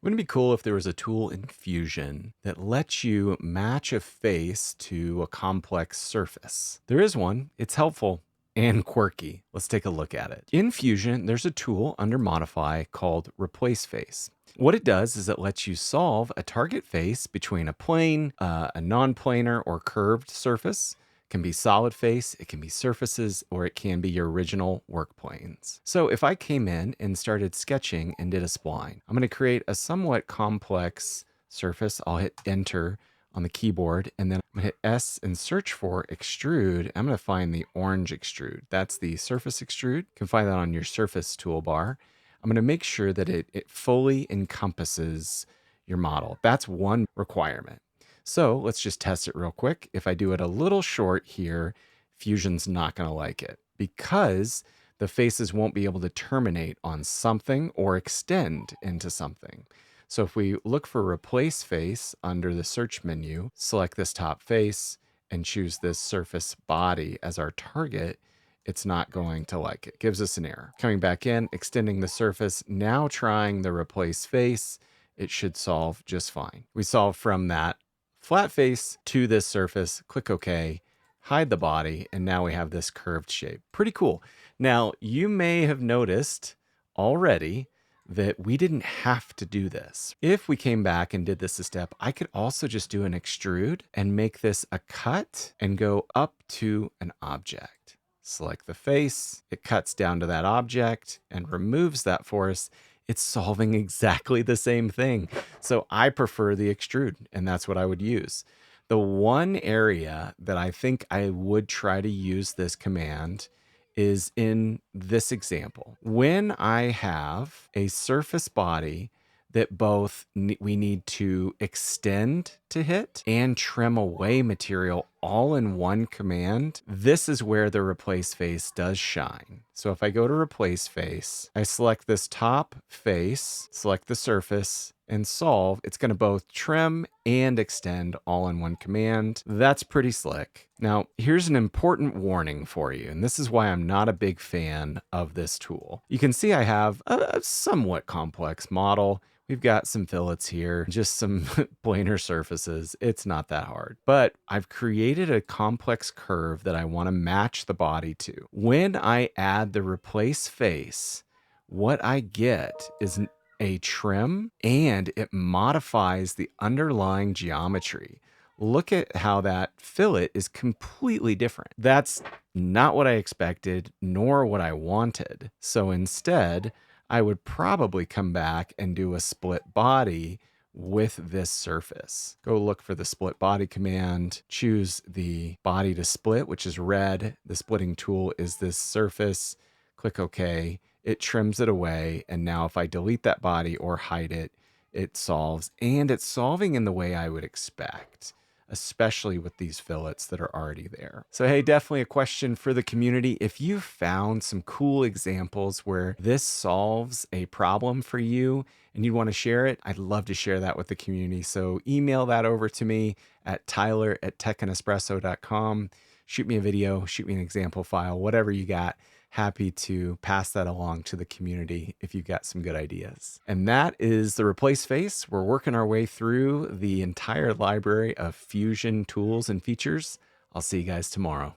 Wouldn't it be cool if there was a tool in Fusion that lets you match a face to a complex surface? There is one. It's helpful and quirky. Let's take a look at it. In Fusion, there's a tool under Modify called Replace Face. What it does is it lets you solve a target face between a plane, a non-planar or curved surface. It can be solid face, it can be surfaces, or it can be your original work planes. So if I came in and started sketching and did a spline, I'm going to create a somewhat complex surface. I'll hit enter on the keyboard, and then I'm gonna hit S and search for extrude. I'm gonna find the orange extrude. That's the surface extrude. You can find that on your surface toolbar. I'm gonna make sure that it fully encompasses your model. That's one requirement. So let's just test it real quick. If I do it a little short here, Fusion's not gonna like it because the faces won't be able to terminate on something or extend into something. So if we look for replace face under the search menu, select this top face and choose this surface body as our target, it's not going to like it. It gives us an error. Coming back in, extending the surface, now trying the replace face, it should solve just fine. We solve from that flat face to this surface, click OK, hide the body, and now we have this curved shape. Pretty cool. Now, you may have noticed already that we didn't have to do this. If we came back and did this a step, I could also just do an extrude and make this a cut and go up to an object. Select the face, it cuts down to that object and removes that for us. It's solving exactly the same thing. So I prefer the extrude, and that's what I would use. The one area that I think I would try to use this command is in this example. When I have a surface body that both we need to extend to hit and trim away material all in one command, this is where the replace face does shine. So if I go to replace face, I select this top face, select the surface, and solve, it's going to both trim and extend all in one command. That's pretty slick. Now, here's an important warning for you, and this is why I'm not a big fan of this tool. You can see I have a somewhat complex model. We've got some fillets here, just some planar surfaces. It's not that hard, but I've created a complex curve that I want to match the body to. When I add the replace face, what I get is a trim, and it modifies the underlying geometry. Look at how that fillet is completely different. That's not what I expected, nor what I wanted. So instead, I would probably come back and do a split body with this surface. Go look for the split body command, choose the body to split, which is red. The splitting tool is this surface. Click OK. It trims it away. And now if I delete that body or hide it, it solves. And it's solving in the way I would expect, especially with these fillets that are already there. So hey, definitely a question for the community. If you found some cool examples where this solves a problem for you and you want to share it, I'd love to share that with the community. So email that over to me at tyler@techanespresso.com. Shoot me a video, shoot me an example file, whatever you got. Happy to pass that along to the community if you've got some good ideas. And that is the replace face. We're working our way through the entire library of Fusion tools and features. I'll see you guys tomorrow.